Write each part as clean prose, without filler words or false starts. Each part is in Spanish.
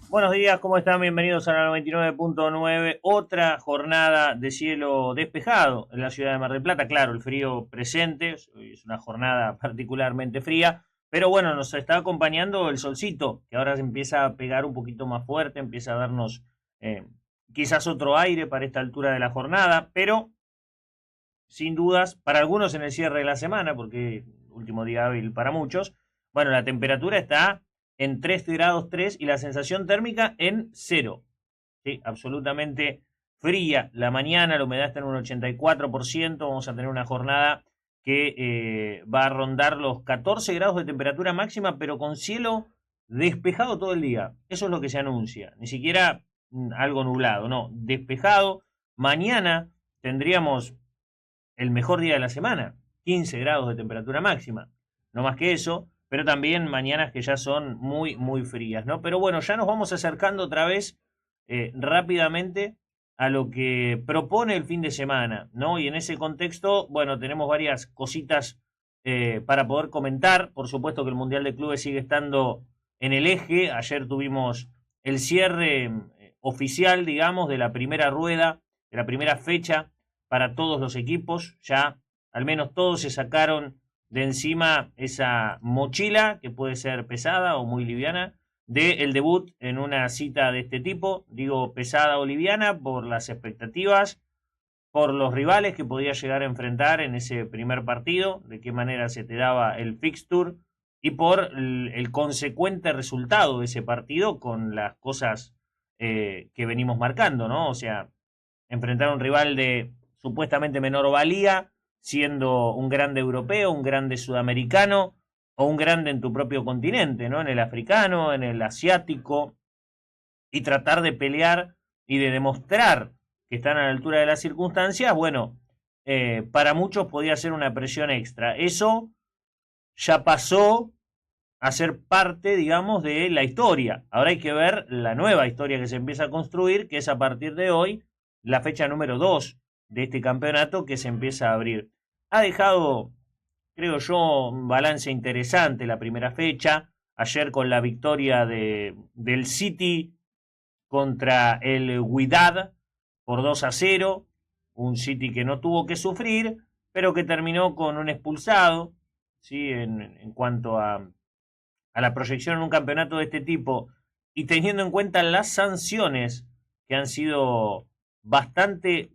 Buenos días, ¿cómo están? Bienvenidos a la 99.9, otra jornada de cielo despejado en la ciudad de Mar del Plata. Claro, el frío presente, hoy es una jornada particularmente fría, pero bueno, nos está acompañando el solcito, que ahora se empieza a pegar un poquito más fuerte, empieza a darnos eh, quizás otro aire para esta altura de la jornada, pero sin dudas, para algunos en el cierre de la semana, porque último día hábil para muchos, bueno, la temperatura está en 3 grados 3 y la sensación térmica en cero. ¿Sí? Absolutamente fría la mañana, la humedad está en un 84%, vamos a tener una jornada que va a rondar los 14 grados de temperatura máxima, pero con cielo despejado todo el día. Eso es lo que se anuncia, ni siquiera algo nublado, no, despejado. Mañana tendríamos el mejor día de la semana, 15 grados de temperatura máxima, no más que eso, pero también mañanas que ya son muy, muy frías, ¿no? Pero bueno, ya nos vamos acercando otra vez rápidamente a lo que propone el fin de semana, ¿no? Y en ese contexto, bueno, tenemos varias cositas para poder comentar. Por supuesto que el Mundial de Clubes sigue estando en el eje. Ayer tuvimos el cierre oficial, digamos, de la primera rueda, de la primera fecha para todos los equipos. Ya al menos todos se sacaron de encima esa mochila que puede ser pesada o muy liviana de el debut en una cita de este tipo. Digo pesada o liviana por las expectativas, por los rivales que podía llegar a enfrentar en ese primer partido, de qué manera se te daba el fixture y por el consecuente resultado de ese partido con las cosas que venimos marcando, ¿no? O sea, enfrentar a un rival de supuestamente menor valía, siendo un grande europeo, un grande sudamericano o un grande en tu propio continente, ¿no? En el africano, en el asiático, y tratar de pelear y de demostrar que están a la altura de las circunstancias, bueno, para muchos podía ser una presión extra. Eso ya pasó a ser parte, digamos, de la historia. Ahora hay que ver la nueva historia que se empieza a construir, que es a partir de hoy, la fecha número 2 de este campeonato que se empieza a abrir. Ha dejado, creo yo, un balance interesante la primera fecha. Ayer con la victoria del City contra el Wydad por 2-0. Un City que no tuvo que sufrir, pero que terminó con un expulsado, ¿sí? En cuanto a la proyección en un campeonato de este tipo y teniendo en cuenta las sanciones que han sido bastante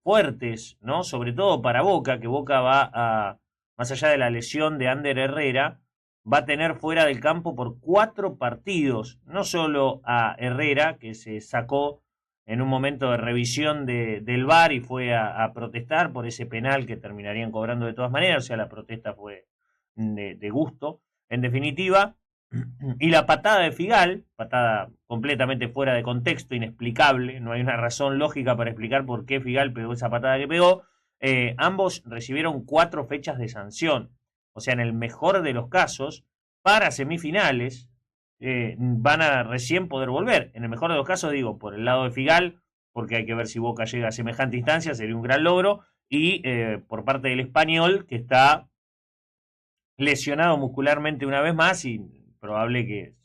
fuertes, ¿no? Sobre todo para Boca, que Boca va a, más allá de la lesión de Ander Herrera, va a tener fuera del campo por 4 partidos, no solo a Herrera, que se sacó en un momento de revisión del VAR y fue a protestar por ese penal que terminarían cobrando de todas maneras, o sea, la protesta fue de gusto, en definitiva, y la patada de Figal, patada completamente fuera de contexto, inexplicable, no hay una razón lógica para explicar por qué Figal pegó esa patada que pegó, ambos recibieron 4 fechas de sanción. O sea, en el mejor de los casos, para semifinales, van a recién poder volver. En el mejor de los casos, digo, por el lado de Figal, porque hay que ver si Boca llega a semejante instancia, sería un gran logro, y por parte del español, que está lesionado muscularmente una vez más y probable que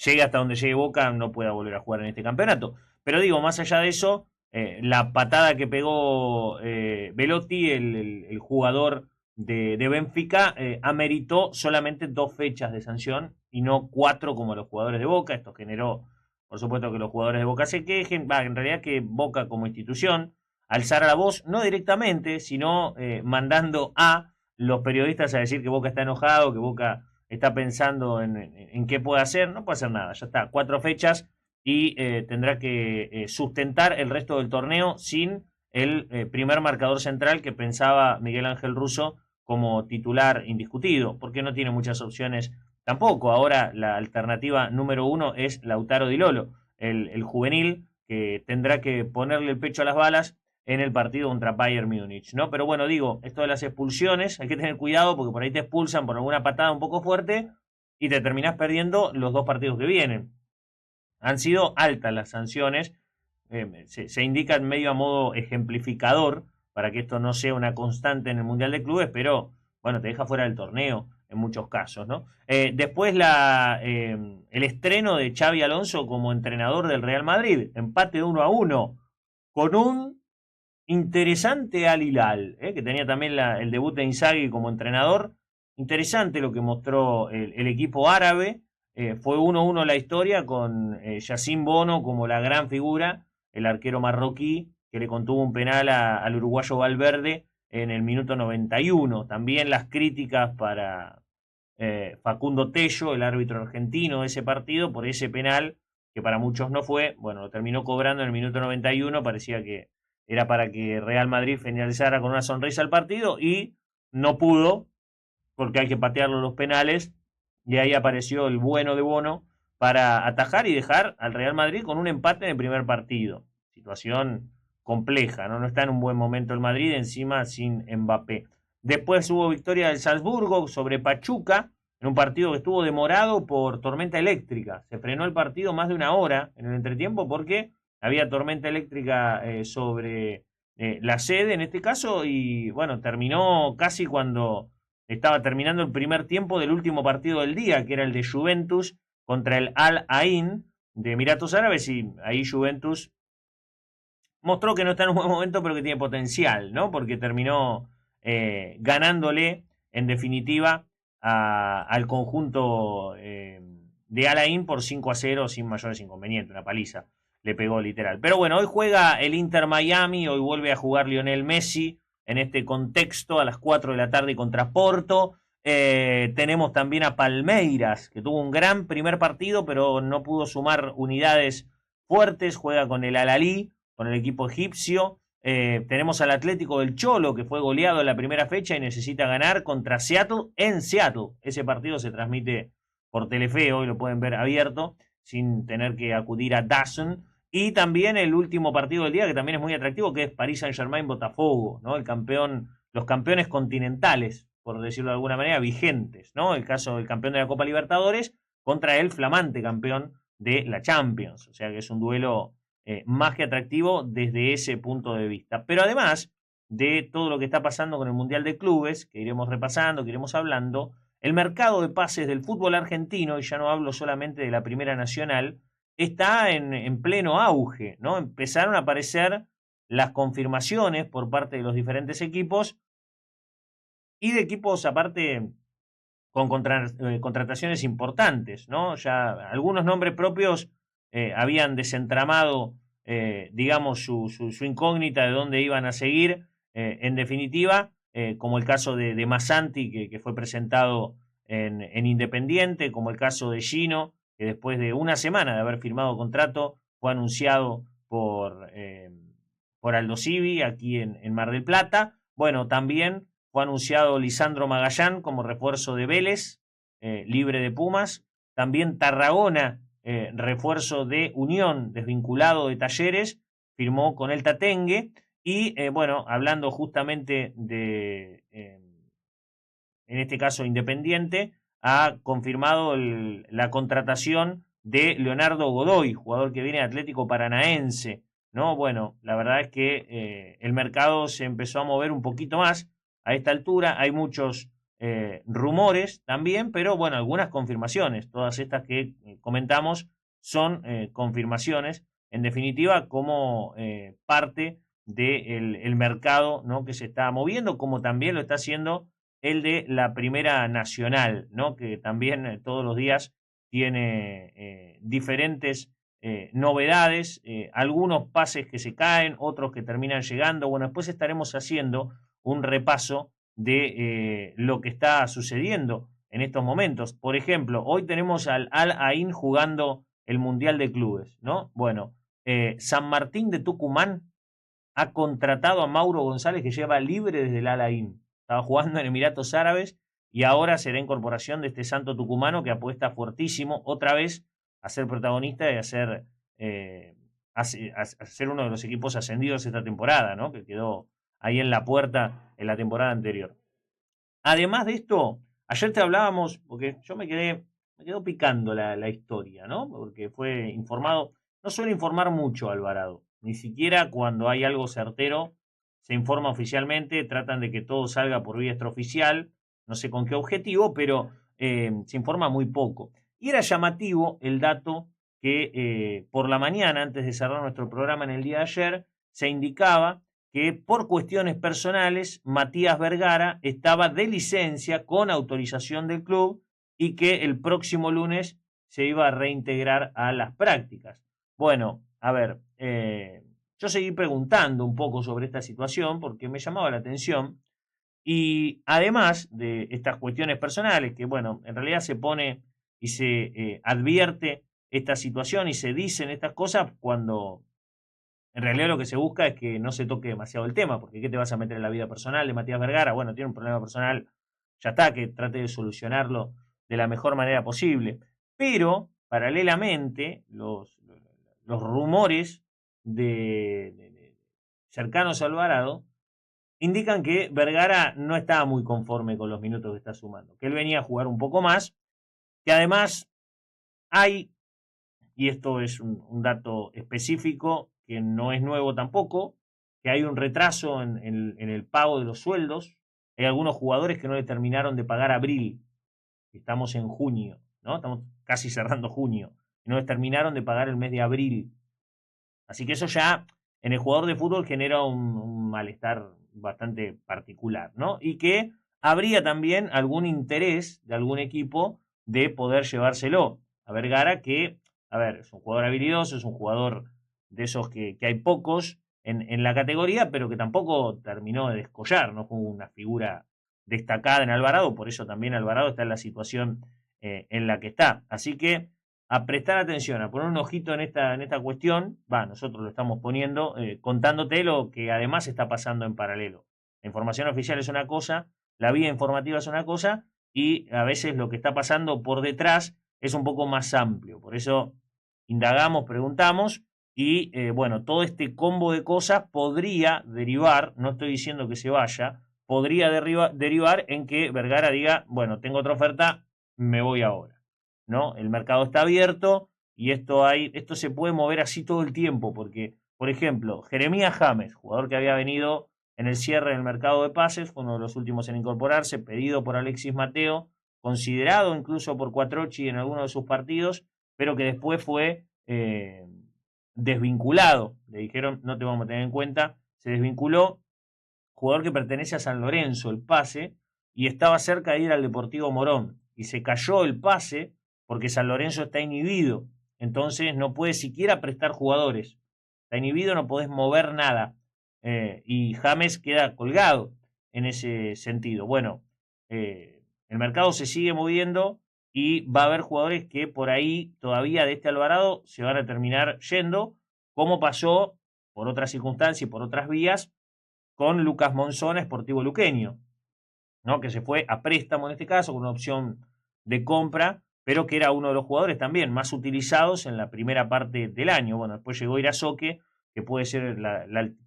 llegue hasta donde llegue Boca, no pueda volver a jugar en este campeonato. Pero digo, más allá de eso, la patada que pegó Velotti, el jugador de Benfica, ameritó solamente 2 fechas de sanción y no 4 como los jugadores de Boca. Esto generó, por supuesto, que los jugadores de Boca se quejen. En realidad que Boca como institución alzara la voz, no directamente, sino mandando a los periodistas a decir que Boca está enojado, que Boca está pensando en qué puede hacer. No puede hacer nada, ya está, 4 fechas y tendrá que sustentar el resto del torneo sin el primer marcador central que pensaba Miguel Ángel Russo como titular indiscutido, porque no tiene muchas opciones tampoco. Ahora la alternativa número 1 es Lautaro Di Lolo, el juvenil que tendrá que ponerle el pecho a las balas en el partido contra Bayern Múnich, ¿no? Pero bueno, digo, esto de las expulsiones, hay que tener cuidado porque por ahí te expulsan por alguna patada un poco fuerte y te terminás perdiendo los 2 partidos que vienen. Han sido altas las sanciones, se indican medio a modo ejemplificador para que esto no sea una constante en el Mundial de Clubes, pero bueno, te deja fuera del torneo. en muchos casos, ¿no? Después el estreno de Xavi Alonso como entrenador del Real Madrid, empate 1-1, con un interesante Al Hilal, que tenía también el debut de Inzaghi como entrenador. Interesante lo que mostró el equipo árabe. Fue 1-1 la historia con Yacine Bono como la gran figura, el arquero marroquí que le contuvo un penal al uruguayo Valverde en el minuto 91. También las críticas para Facundo Tello, el árbitro argentino de ese partido, por ese penal que para muchos no fue. Bueno, lo terminó cobrando en el minuto 91. Parecía que era para que Real Madrid finalizara con una sonrisa el partido y no pudo, porque hay que patearlo los penales, y ahí apareció el bueno de Bono para atajar y dejar al Real Madrid con un empate en el primer partido. Situación compleja, ¿no? No está en un buen momento el Madrid, encima sin Mbappé. Después hubo victoria del Salzburgo sobre Pachuca, en un partido que estuvo demorado por tormenta eléctrica. Se frenó el partido más de una hora en el entretiempo porque había tormenta eléctrica sobre la sede en este caso, y bueno, terminó casi cuando estaba terminando el primer tiempo del último partido del día, que era el de Juventus contra el Al Ain de Emiratos Árabes, y ahí Juventus mostró que no está en un buen momento, pero que tiene potencial, ¿no? Porque terminó ganándole, en definitiva, al conjunto de Al Ain por 5-0 sin mayores inconvenientes, una paliza le pegó literal. Pero bueno, hoy juega el Inter Miami, hoy vuelve a jugar Lionel Messi en este contexto a las 4 de la tarde contra Porto. Tenemos también a Palmeiras, que tuvo un gran primer partido, pero no pudo sumar unidades fuertes, juega con el Al-Ahly, con el equipo egipcio. Tenemos al Atlético del Cholo, que fue goleado en la primera fecha y necesita ganar contra Seattle en Seattle. Ese partido se transmite por Telefe, hoy lo pueden ver abierto, sin tener que acudir a DAZN. Y también el último partido del día, que también es muy atractivo, que es Paris Saint-Germain-Botafogo, ¿no? Los campeones continentales, por decirlo de alguna manera, vigentes, ¿no? El caso del campeón de la Copa Libertadores contra el flamante campeón de la Champions. O sea que es un duelo más que atractivo desde ese punto de vista. Pero además de todo lo que está pasando con el Mundial de Clubes, que iremos repasando, que iremos hablando, el mercado de pases del fútbol argentino, y ya no hablo solamente de la Primera Nacional, está en pleno auge, ¿no? Empezaron a aparecer las confirmaciones por parte de los diferentes equipos y de equipos aparte con contrataciones importantes, ¿no? Ya algunos nombres propios habían desentramado, digamos, su incógnita de dónde iban a seguir, en definitiva, como el caso de Masanti, que fue presentado en Independiente, como el caso de Gino, que después de una semana de haber firmado contrato fue anunciado por Aldo Civi aquí en Mar del Plata. Bueno, también fue anunciado Lisandro Magallán como refuerzo de Vélez, libre de Pumas. También Tarragona, refuerzo de Unión, desvinculado de Talleres, firmó con el Tatengue. Y bueno, hablando justamente de, en este caso Independiente, ha confirmado la contratación de Leonardo Godoy, jugador que viene de Atlético Paranaense, ¿no? Bueno, la verdad es que el mercado se empezó a mover un poquito más a esta altura. Hay muchos rumores también, pero bueno, algunas confirmaciones. Todas estas que comentamos son confirmaciones, en definitiva, como parte del mercado, ¿no?, que se está moviendo, como también lo está haciendo el de la Primera Nacional, ¿no?, que también todos los días tiene diferentes novedades, algunos pases que se caen, otros que terminan llegando. Bueno, después estaremos haciendo un repaso de lo que está sucediendo en estos momentos. Por ejemplo, hoy tenemos al Al Ain jugando el Mundial de Clubes, ¿no? Bueno, San Martín de Tucumán ha contratado a Mauro González, que lleva libre desde el Al Ain. Estaba jugando en Emiratos Árabes y ahora será incorporación de este santo tucumano que apuesta fuertísimo otra vez a ser protagonista y a ser uno de los equipos ascendidos esta temporada, ¿no?, que quedó ahí en la puerta en la temporada anterior. Además de esto, ayer te hablábamos, porque yo me quedó picando la historia, ¿no? Porque fue informado, no suele informar mucho Alvarado, ni siquiera cuando hay algo certero se informa oficialmente, tratan de que todo salga por vía extraoficial, no sé con qué objetivo, pero se informa muy poco. Y era llamativo el dato que por la mañana, antes de cerrar nuestro programa en el día de ayer, se indicaba que por cuestiones personales Matías Vergara estaba de licencia con autorización del club y que el próximo lunes se iba a reintegrar a las prácticas. Bueno, a ver, yo seguí preguntando un poco sobre esta situación porque me llamaba la atención y además de estas cuestiones personales, que bueno, en realidad se pone y se advierte esta situación y se dicen estas cosas cuando en realidad lo que se busca es que no se toque demasiado el tema, porque ¿qué te vas a meter en la vida personal de Matías Vergara? Bueno, tiene un problema personal, ya está, que trate de solucionarlo de la mejor manera posible. Pero, paralelamente, los rumores cercanos a Alvarado indican que Vergara no estaba muy conforme con los minutos que está sumando, que él venía a jugar un poco más, que además hay, y esto es un dato específico que no es nuevo tampoco, que hay un retraso en el pago de los sueldos. Hay algunos jugadores que no le terminaron de pagar abril, estamos en junio, ¿no? Estamos casi cerrando junio, y no les terminaron de pagar el mes de abril. Así que eso ya en el jugador de fútbol genera un malestar bastante particular, ¿no? Y que habría también algún interés de algún equipo de poder llevárselo a Vergara, que, a ver, es un jugador habilidoso, es un jugador de esos que hay pocos en la categoría, pero que tampoco terminó de descollar, no fue una figura destacada en Alvarado, por eso también Alvarado está en la situación en la que está. Así que a prestar atención, a poner un ojito en esta cuestión, nosotros lo estamos poniendo, contándote lo que además está pasando en paralelo. La información oficial es una cosa, la vía informativa es una cosa, y a veces lo que está pasando por detrás es un poco más amplio. Por eso indagamos, preguntamos, y bueno, todo este combo de cosas podría derivar, no estoy diciendo que se vaya, podría derivar en que Vergara diga, bueno, tengo otra oferta, me voy ahora. ¿No? El mercado está abierto y esto se puede mover así todo el tiempo, porque, por ejemplo, Jeremías James, jugador que había venido en el cierre del mercado de pases, fue uno de los últimos en incorporarse, pedido por Alexis Mateo, considerado incluso por Cuatrochi en algunos de sus partidos, pero que después fue desvinculado. Le dijeron, no te vamos a tener en cuenta, se desvinculó, jugador que pertenece a San Lorenzo, el pase, y estaba cerca de ir al Deportivo Morón, y se cayó el pase porque San Lorenzo está inhibido, entonces no puede siquiera prestar jugadores, está inhibido, no podés mover nada, y James queda colgado en ese sentido. Bueno, el mercado se sigue moviendo y va a haber jugadores que por ahí todavía de este Alvarado se van a terminar yendo, como pasó por otras circunstancias y por otras vías con Lucas Monzón, Sportivo Luqueño, ¿no? Que se fue a préstamo en este caso, con una opción de compra, pero que era uno de los jugadores también más utilizados en la primera parte del año. Bueno, después llegó Irasoque, que puede ser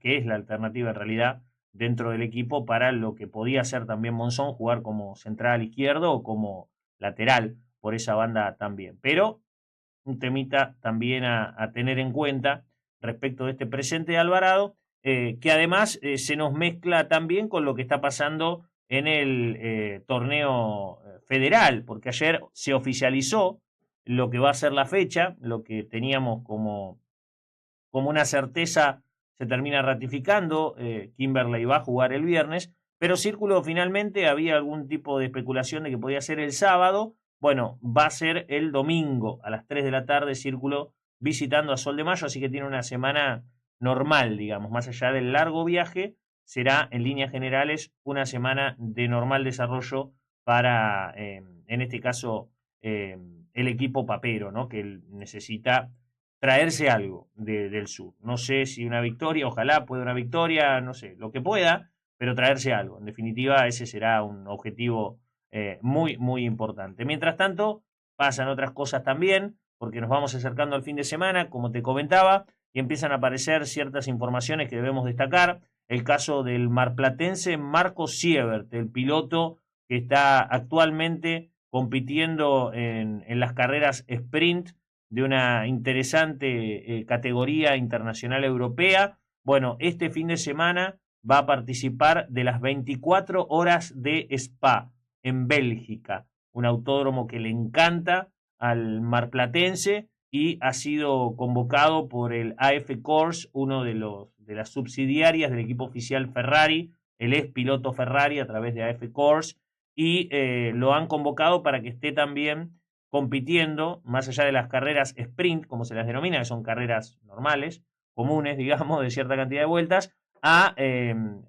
que es la alternativa en realidad dentro del equipo para lo que podía ser también Monzón, jugar como central izquierdo o como lateral por esa banda también. Pero un temita también a tener en cuenta respecto de este presente de Alvarado, que además se nos mezcla también con lo que está pasando en el torneo federal, porque ayer se oficializó lo que va a ser la fecha, lo que teníamos como una certeza se termina ratificando, Kimberley va a jugar el viernes, pero Círculo finalmente había algún tipo de especulación de que podía ser el sábado. Bueno, va a ser el domingo a las 3 de la tarde, Círculo visitando a Sol de Mayo, así que tiene una semana normal, digamos, más allá del largo viaje, será en líneas generales una semana de normal desarrollo para, en este caso, el equipo papero, ¿no? Que necesita traerse algo del sur. No sé si una victoria, ojalá pueda una victoria, no sé, lo que pueda, pero traerse algo. En definitiva, ese será un objetivo muy, muy importante. Mientras tanto, pasan otras cosas también, porque nos vamos acercando al fin de semana, como te comentaba, y empiezan a aparecer ciertas informaciones que debemos destacar. El caso del marplatense Marco Siebert, el piloto que está actualmente compitiendo en las carreras sprint de una interesante categoría internacional europea. Bueno, este fin de semana va a participar de las 24 horas de Spa. en Bélgica, un autódromo que le encanta al marplatense y ha sido convocado por el AF Corse, uno de las subsidiarias del equipo oficial Ferrari. Él es piloto Ferrari a través de AF Corse y lo han convocado para que esté también compitiendo, más allá de las carreras sprint, como se las denomina, que son carreras normales, comunes, digamos, de cierta cantidad de vueltas, a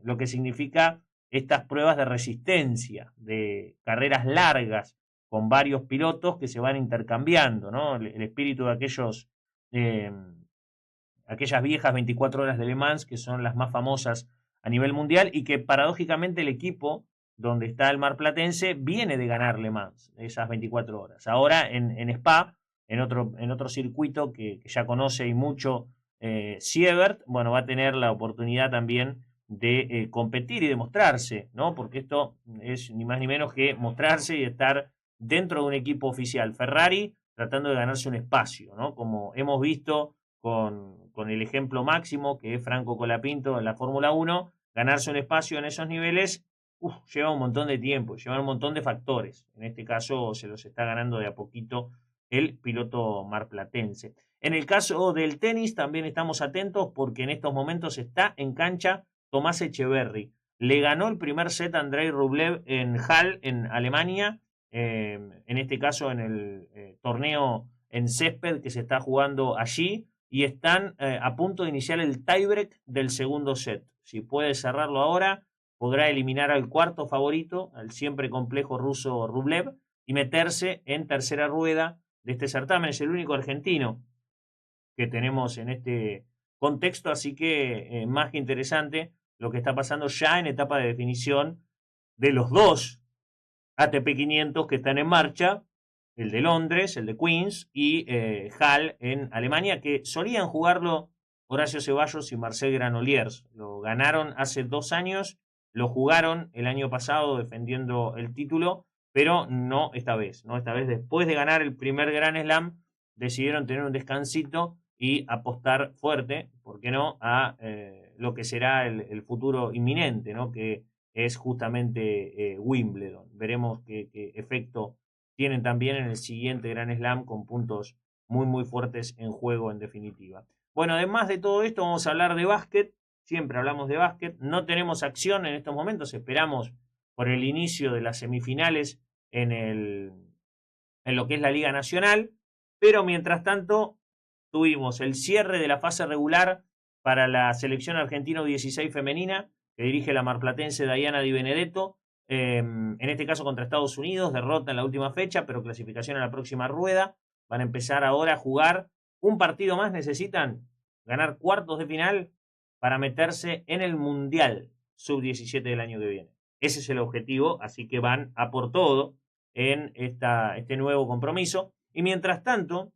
lo que significa estas pruebas de resistencia, de carreras largas, con varios pilotos que se van intercambiando, ¿no? El espíritu de aquellas viejas 24 horas de Le Mans, que son las más famosas a nivel mundial, y que paradójicamente el equipo donde está el marplatense viene de ganar Le Mans, esas 24 horas. Ahora en Spa, en otro circuito que ya conoce y mucho Siebert, bueno, va a tener la oportunidad también de competir y demostrarse, ¿no? Porque esto es ni más ni menos que mostrarse y estar dentro de un equipo oficial Ferrari tratando de ganarse un espacio, ¿no? Como hemos visto con el ejemplo máximo que es Franco Colapinto en la Fórmula 1, ganarse un espacio en esos niveles lleva un montón de tiempo, lleva un montón de factores. En este caso se los está ganando de a poquito el piloto marplatense. En el caso del tenis también estamos atentos porque en estos momentos está en cancha Tomás Echeverry. Le ganó el primer set a Andrei Rublev en Halle, en Alemania, en este caso en el torneo en césped que se está jugando allí, y están a punto de iniciar el tiebreak del segundo set. Si puede cerrarlo ahora, podrá eliminar al cuarto favorito, al siempre complejo ruso Rublev, y meterse en tercera rueda de este certamen. Es el único argentino que tenemos en este contexto, así que más que interesante lo que está pasando ya en etapa de definición de los dos ATP 500 que están en marcha, el de Londres, el de Queens y Halle en Alemania, que solían jugarlo Horacio Ceballos y Marcel Granollers. Lo ganaron hace 2 años, lo jugaron el año pasado defendiendo el título, pero no esta vez. ¿No? Esta vez, después de ganar el primer Grand Slam, decidieron tener un descansito y apostar fuerte, ¿por qué no?, a lo que será el futuro inminente, ¿no? Que es justamente Wimbledon. Veremos qué efecto tienen también en el siguiente Grand Slam, con puntos muy muy fuertes en juego en definitiva. Bueno, además de todo esto vamos a hablar de básquet. Siempre hablamos de básquet. No tenemos acción en estos momentos. Esperamos por el inicio de las semifinales en lo que es la Liga Nacional. Pero mientras tanto tuvimos el cierre de la fase regular para la selección argentina U16 femenina, que dirige la marplatense Dayana Di Benedetto, en este caso contra Estados Unidos, derrota en la última fecha, pero clasificación a la próxima rueda. Van a empezar ahora a jugar un partido más, necesitan ganar cuartos de final para meterse en el Mundial Sub-17 del año que viene. Ese es el objetivo, así que van a por todo en este nuevo compromiso. Y mientras tanto,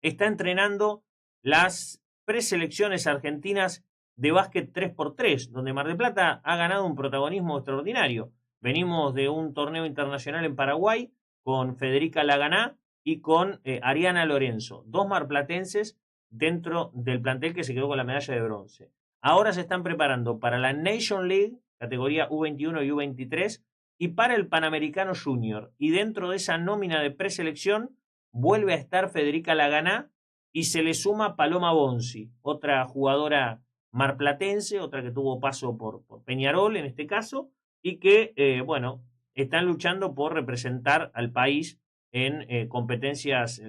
está entrenando las preselecciones argentinas de básquet 3x3, donde Mar del Plata ha ganado un protagonismo extraordinario. Venimos de un torneo internacional en Paraguay con Federica Laganá y con Ariana Lorenzo, dos marplatenses dentro del plantel que se quedó con la medalla de bronce. Ahora se están preparando para la Nation League, categoría U21 y U23, y para el Panamericano Junior. Y dentro de esa nómina de preselección vuelve a estar Federica Laganá y se le suma Paloma Bonzi, otra jugadora marplatense, otra que tuvo paso por Peñarol en este caso, y que, están luchando por representar al país en las competencias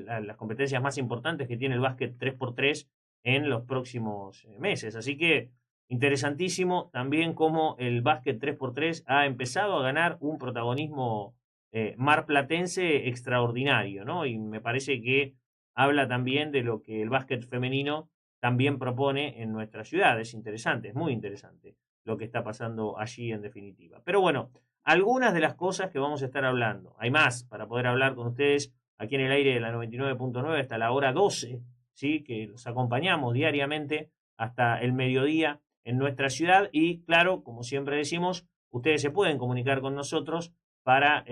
más importantes que tiene el básquet 3x3 en los próximos meses. Así que interesantísimo también cómo el básquet 3x3 ha empezado a ganar un protagonismo marplatense extraordinario, ¿no? Y me parece que habla también de lo que el básquet femenino también propone en nuestra ciudad. Es interesante, es muy interesante lo que está pasando allí en definitiva. Pero bueno, algunas de las cosas que vamos a estar hablando. Hay más para poder hablar con ustedes aquí en el aire de la 99.9 hasta la hora 12, ¿sí? Que los acompañamos diariamente hasta el mediodía en nuestra ciudad. Y claro, como siempre decimos, ustedes se pueden comunicar con nosotros para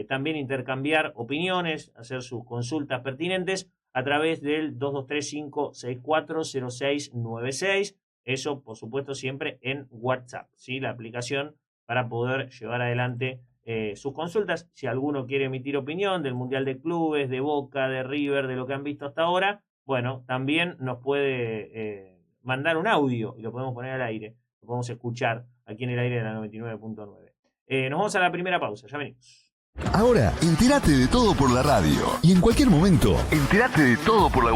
también intercambiar opiniones, hacer sus consultas pertinentes a través del 2235-640696. Eso, por supuesto, siempre en WhatsApp, ¿sí? La aplicación para poder llevar adelante sus consultas. Si alguno quiere emitir opinión del Mundial de Clubes, de Boca, de River, de lo que han visto hasta ahora, bueno, también nos puede mandar un audio y lo podemos poner al aire. Lo podemos escuchar aquí en el aire de la 99.9. Nos vamos a la primera pausa, ya venimos. Ahora, entérate de todo por la radio. Y en cualquier momento, entérate de todo por la